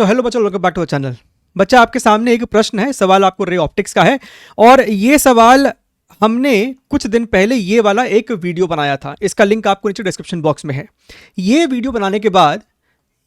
सो hello बच्चों, welcome back to the channel. बच्चा, आपके सामने एक प्रश्न है, सवाल आपको रे ऑप्टिक्स का है। और ये सवाल हमने कुछ दिन पहले ये वाला एक वीडियो बनाया था, इसका लिंक आपको नीचे डिस्क्रिप्शन बॉक्स में है। ये वीडियो बनाने के बाद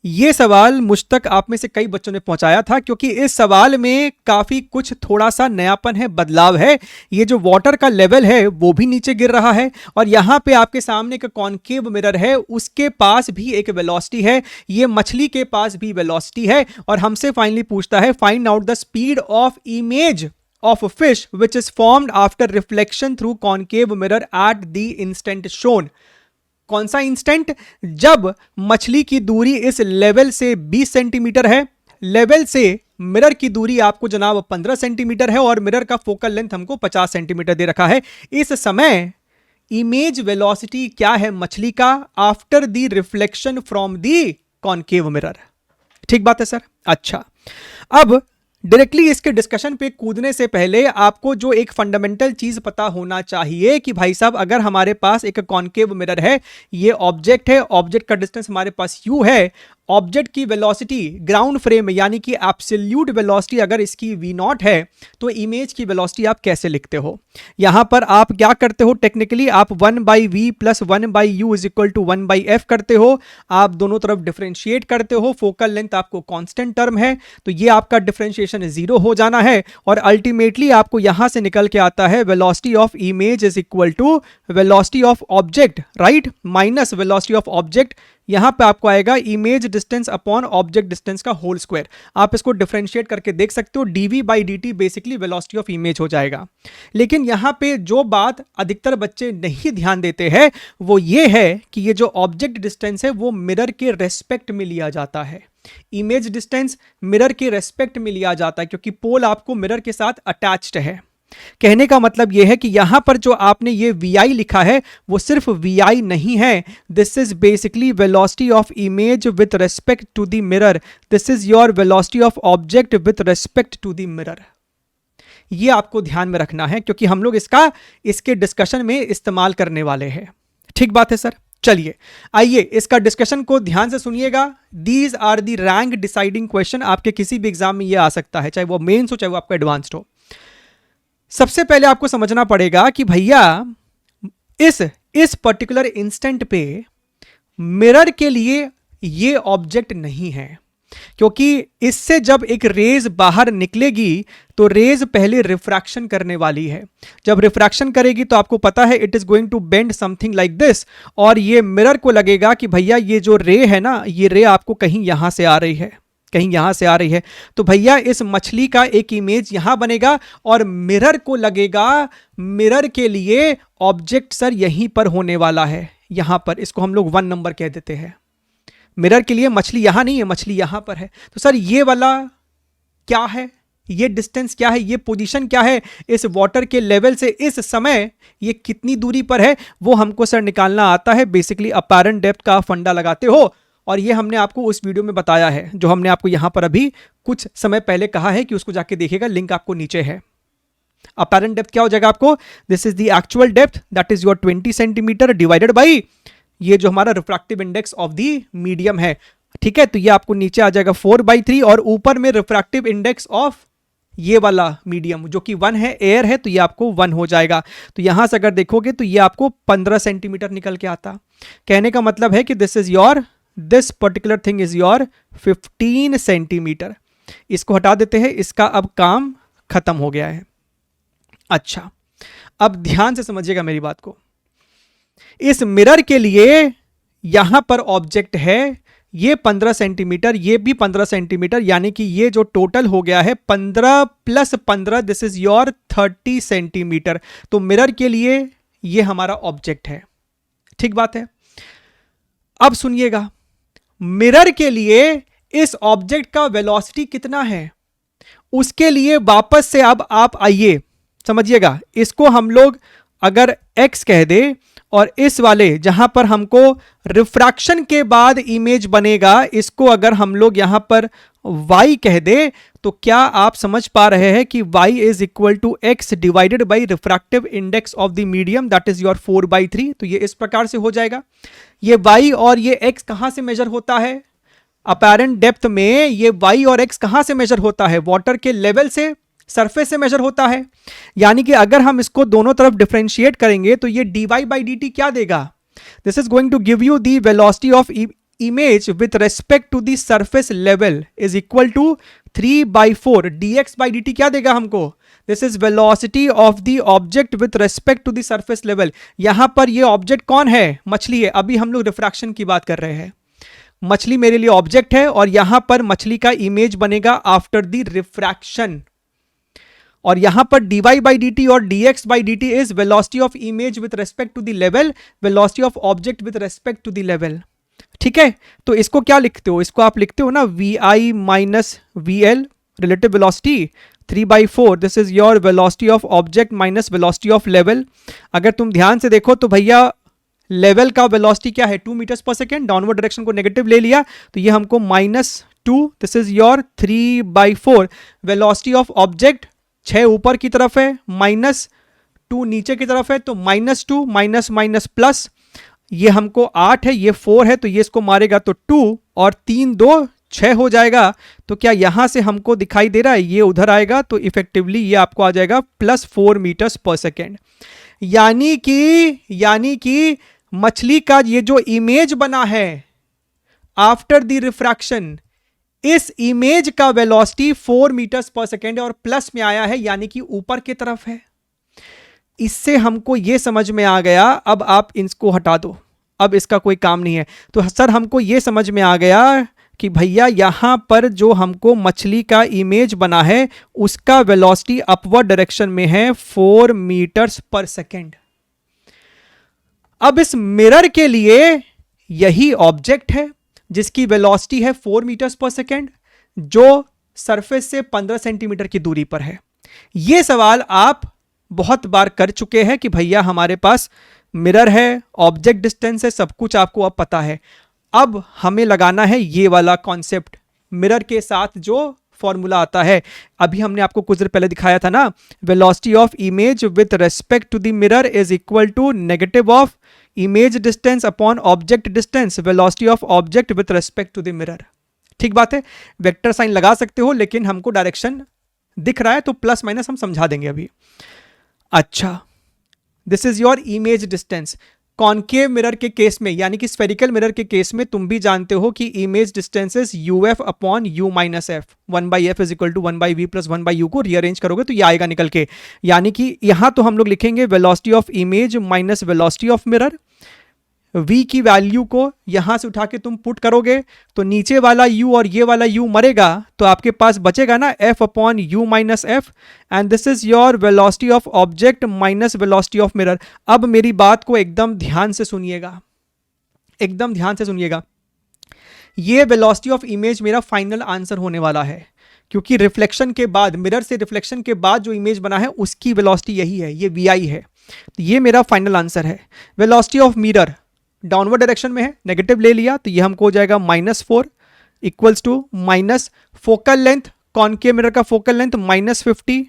ये सवाल मुझ तक आप में से कई बच्चों ने पहुंचाया था, क्योंकि इस सवाल में काफी कुछ थोड़ा सा नयापन है, बदलाव है। ये जो वाटर का लेवल है वो भी नीचे गिर रहा है, और यहां पे आपके सामने एक कॉन्केव मिरर है, उसके पास भी एक वेलोसिटी है, ये मछली के पास भी वेलोसिटी है। और हमसे फाइनली पूछता है find out the speed of image of a fish which is formed after reflection through concave mirror at the instant shown। कौन सा इंस्टेंट? जब मछली की दूरी इस लेवल से 20 सेंटीमीटर है, लेवल से मिरर की दूरी आपको जनाब 15 सेंटीमीटर है, और मिरर का फोकल लेंथ हमको 50 सेंटीमीटर दे रखा है। इस समय इमेज वेलोसिटी क्या है मछली का after the reflection from the concave mirror. ठीक बात है सर। अच्छा, अब डायरेक्टली इसके डिस्कशन पे कूदने से पहले आपको जो एक फंडामेंटल चीज पता होना चाहिए कि भाई साहब, अगर हमारे पास एक कॉन्केव मिरर है, ये ऑब्जेक्ट है, ऑब्जेक्ट का डिस्टेंस हमारे पास u है, ऑब्जेक्ट की वेलोसिटी ग्राउंड फ्रेम यानी कि एब्सोल्यूट वेलोसिटी अगर इसकी v0 है, तो इमेज की वेलोसिटी आप कैसे लिखते हो? यहां पर आप क्या करते हो? टेक्निकली आप 1/v plus 1/u is equal to 1/f करते हो। आप दोनों तरफ डिफरेंशिएट करते हो, फोकल लेंथ आपको कांस्टेंट टर्म है, तो ये आपका डिफरेंशिएशन 0 हो जाना है, और अल्टीमेटली आपको यहां से निकल के आता है velocity of image is equal to velocity of object, right, minus velocity of object. यहां पे आपको आएगा image distance upon object distance का होल स्क्वायर। आप इसको डिफरेंशिएट करके देख सकते हो, dv/dt basically velocity of image हो जाएगा। लेकिन यहां पे जो बात अधिकतर बच्चे नहीं ध्यान देते हैं वो ये है कि ये जो ऑब्जेक्ट डिस्टेंस है वो मिरर के रेस्पेक्ट में लिया जाता है। इमेज डिस्टेंस मिरर के रेस्पेक्ट में लिया जाता है, क्योंकि पोल आपको मिरर के साथ अटैच्ड है। कहने का मतलब यह है कि यहां पर जो आपने ये vi लिखा है वो सिर्फ vi नहीं है, this is basically velocity of image with respect to the mirror, this is your velocity of object with respect to the mirror. ये आपको ध्यान में रखना है, क्योंकि हम लोग इसके डिस्कशन में इस्तेमाल करने वाले हैं। ठीक बात है सर। चलिए आइए इसका डिस्कशन को ध्यान से सुनिएगा। These are the rank deciding question, आपके किसी भी एग्जाम में ये आ सकता है, चाहे वो मेंस हो चाहे वो आपका एडवांस्ड हो। सबसे पहले आपको समझना पड़ेगा कि भैया इस पर्टिकुलर इंस्टेंट पे मिरर के लिए ये ऑब्जेक्ट नहीं है, क्योंकि इससे जब एक रेज बाहर निकलेगी तो रेज पहले रिफ्रैक्शन करने वाली है। जब रिफ्रैक्शन करेगी तो आपको पता है it is going to bend something like this, और ये मिरर को लगेगा कि भैया ये जो रे है ना, ये रे आपको कहीं यहां से आ रही है, कहीं यहां से आ रही है, तो भैया इस मछली का एक इमेज यहां बनेगा, और मिरर को लगेगा मिरर के लिए ऑब्जेक्ट सर यहीं पर होने वाला है, यहां पर। इसको हम लोग 1 नंबर कह देते हैं। मिरर के लिए मछली यहां नहीं है, मछली यहां पर है। तो सर ये वाला क्या है, ये डिस्टेंस क्या है, ये पोजीशन क्या है इस वाटर के लेवल से इस समय, ये कितनी दूरी पर है, वो हमको सर निकालना आता है। बेसिकली अपैरेंट डेप्थ का फंडा लगाते हो, और ये हमने आपको उस वीडियो में बताया है, जो हमने आपको यहां पर अभी कुछ समय पहले कहा है कि उसको जाके देखिएगा, लिंक आपको नीचे है। अपैरेंट डेप्थ क्या हो जाएगा आपको? This is the actual depth, that is your 20 centimetre divided by ये जो हमारा refractive index of the medium है। ठीक है, तो ये आपको नीचे आ जाएगा 4/3, और ऊपर में रिफ्रैक्टिव इंडेक्स ऑफ ये वाला मीडियम जो कि 1 है, एयर है, तो ये आपको 1 हो जाएगा। तो यहां से अगर देखोगे तो ये आपको 15 सेंटीमीटर निकल के आता। कहने का मतलब है कि this particular thing is your 15 centimetre. इसको हटा देते हैं, इसका अब काम खत्म हो गया है। अच्छा, अब ध्यान से समझिएगा मेरी बात को। इस मिरर के लिए यहां पर ऑब्जेक्ट है, ये 15 सेंटीमीटर, ये भी 15 सेंटीमीटर, यानी कि ये जो टोटल हो गया है 15 plus 15, this is your 30 centimetre. तो मिरर के लिए ये हमारा ऑब्जेक्ट है। ठीक बात है। अब सुनिएगा, मिरर के लिए इस ऑब्जेक्ट का वेलोसिटी कितना है, उसके लिए वापस से अब आप आइए समझिएगा। इसको हम लोग अगर x कह दे, और इस वाले जहां पर हमको रिफ्रैक्शन के बाद इमेज बनेगा, इसको अगर हम लोग यहां पर y कह दे, तो क्या आप समझ पा रहे हैं कि y is equal to x divided by refractive index of the medium, that is your 4/3। तो ये इस प्रकार से हो जाएगा। ये y और ये x कहां से मेजर होता है? अपेरेंट डेप्थ में ये y और x कहां से मेजर होता है? वाटर के लेवल से, सरफेस से मेजर होता है। यानी कि अगर हम इसको दोनों तरफ डिफरेंशिएट करेंगे तो ये dy by dt क्या देगा? This is going to give you the velocity of image with respect to the surface level is equal to 3/4 dx by dt क्या देगा हमको? This is velocity of the object with respect to the surface level. यहां पर ये object कौन है? मछली है। अभी हम लोग रिफ्रैक्शन की बात कर रहे हैं। मछली मेरे लिए ऑब्जेक्ट है और यहां पर मछली का इमेज बनेगा आफ्टर द रिफ्रैक्शन। और यहां पर dy by dt और dx by dt is velocity of image with respect to the level, velocity of object with respect to the level. ठीक है, तो इसको क्या लिखते हो? इसको आप लिखते हो ना vi minus vl relative velocity 3/4। This is your velocity of object minus velocity of level. अगर तुम ध्यान से देखो तो भैया लेवल का वेलोसिटी क्या है? 2 मीटर्स पर सेकेंड। डाउनवर्ड डायरेक्शन को नेगेटिव ले लिया तो ये हमको -2। This is your 3/4। Velocity of object 6 ऊपर की तरफ है, -2 नीचे की तरफ है, तो -2 माइनस माइनस प्लस, ये हमको 8 है, ये 4 है, तो ये इसको मारेगा तो 2 और 3 2 6 हो जाएगा। तो क्या यहां से हमको दिखाई दे रहा है? ये उधर आएगा तो इफेक्टिवली ये आपको आ जाएगा +4 मीटर्स पर सेकेंड। यानी कि मछली का ये जो इमेज बना है आफ्टर द रिफ्रैक्शन, इस इमेज का वेलोसिटी 4 मीटर्स पर सेकेंड और प्लस में आया है, यानी कि ऊपर की तरफ है। इससे हमको ये समझ में आ गया। अब आप इसको हटा दो, अब इसका कोई काम नहीं है। तो सर हमको ये समझ में आ गया कि भैया यहां पर जो हमको मछली का इमेज बना है उसका वेलोसिटी अपवर्ड डायरेक्शन में है 4 मीटर्स पर सेकेंड। अब इस मिरर के लिए यही ऑब्जेक्ट है जिसकी वेलोसिटी है 4 मीटर्स पर सेकेंड, जो सरफेस से 15 सेंटीमीटर की दूरी पर है। यह सवाल आप बहुत बार कर चुके हैं कि भैया हमारे पास मिरर है, ऑब्जेक्ट डिस्टेंस है, सब कुछ आपको अब पता है। अब हमें लगाना है ये वाला कॉन्सेप्ट मिरर के साथ जो फॉर्मूला आता है। अभी हमने आपको कुछ देर पहले दिखाया था ना, velocity of image with respect to the mirror is equal to negative of image distance upon object distance, velocity of object with respect to the mirror. ठीक बात है, वेक्टर साइन लगा सकते हो, लेकिन हमको डायरेक्शन दिख रहा है तो प्लस माइनस हम समझा देंगे अभी। अच्छा, this is your image distance. Concave mirror के केस में, यानी कि स्फेरिकल मिरर के केस में तुम भी जानते हो कि image distance is uf upon u minus F. 1/f is equal to 1/v plus 1/u को रीअरेंज करोगे तो ये आएगा निकल के। यानी कि यहां तो हम लोग लिखेंगे velocity of image minus velocity of mirror. v की वैल्यू को यहां से उठा के तुम पुट करोगे तो नीचे वाला u और ये वाला u मरेगा, तो आपके पास बचेगा ना f upon u minus F, and this is your velocity of object minus velocity of mirror. अब मेरी बात को एकदम ध्यान से सुनिएगा, एकदम ध्यान से सुनिएगा। ये वेलोसिटी ऑफ इमेज मेरा फाइनल आंसर होने वाला है, क्योंकि रिफ्लेक्शन के बाद, मिरर से रिफ्लेक्शन के बाद जो इमेज बना है उसकी वेलोसिटी यही है, ये vi है। तो ये मेरा फाइनल आंसर है। Velocity of mirror downward direction में है, नेगेटिव ले लिया तो ये हमको हो जाएगा -4 equals to minus focal length, concave mirror का फोकल लेंथ -50।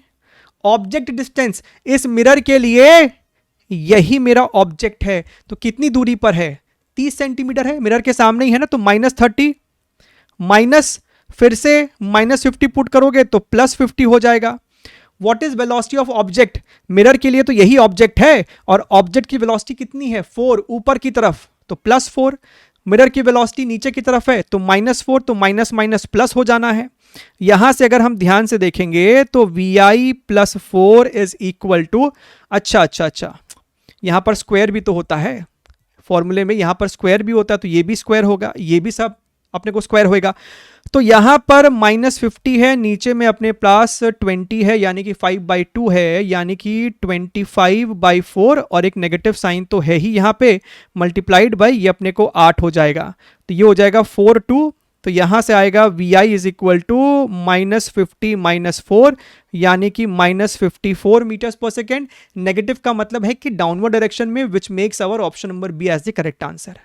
ऑब्जेक्ट डिस्टेंस इस मिरर के लिए यही मेरा ऑब्जेक्ट है, तो कितनी दूरी पर है? 30 सेंटीमीटर है, मिरर के सामने ही है ना, तो -30 माइनस फिर से -50 पुट करोगे तो +50 हो जाएगा। What is velocity of object? Mirror के लिए तो यही ऑब्जेक्ट है और ऑब्जेक्ट की वेलोसिटी कितनी है? 4 ऊपर की तरफ, तो +4। मिरर की वेलोसिटी नीचे की तरफ है तो -4, तो माइनस माइनस प्लस हो जाना है। यहां से अगर हम ध्यान से देखेंगे तो vi + 4 इज इक्वल टू, अच्छा, यहां पर स्क्वायर भी तो होता है फॉर्मूले में, यहां पर स्क्वायर भी होता है तो ये भी स्क्वायर होगा, ये भी सब अपने को स्क्वायर होएगा। तो यहां पर -50 है, नीचे में अपने पास 20 है, यानी कि 5/2 है, यानी कि 25/4, और एक नेगेटिव साइन तो है ही यहां पे, मल्टीप्लाइड बाय ये अपने को 8 हो जाएगा, तो ये हो जाएगा 4/2। तो यहां से आएगा vi इज इक्वल टू -50 - 4, यानी कि -54 मीटर्स पर सेकेंड। नेगेटिव का मतलब है कि डाउनवर्ड डायरेक्शन में, which makes our option number B as the correct answer.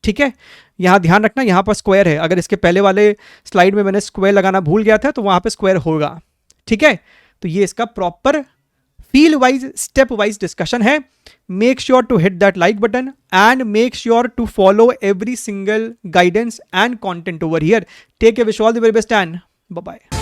ठीक है, यहां ध्यान रखना, यहां पर स्क्वायर है। अगर इसके पहले वाले स्लाइड में मैंने स्क्वायर लगाना भूल गया था तो वहां पे स्क्वायर होगा। ठीक है, तो ये इसका proper feel wise step wise discussion है. Make sure to hit that like button and make sure to follow every single guidance and content over here. Take care, wish all the very best and bye bye.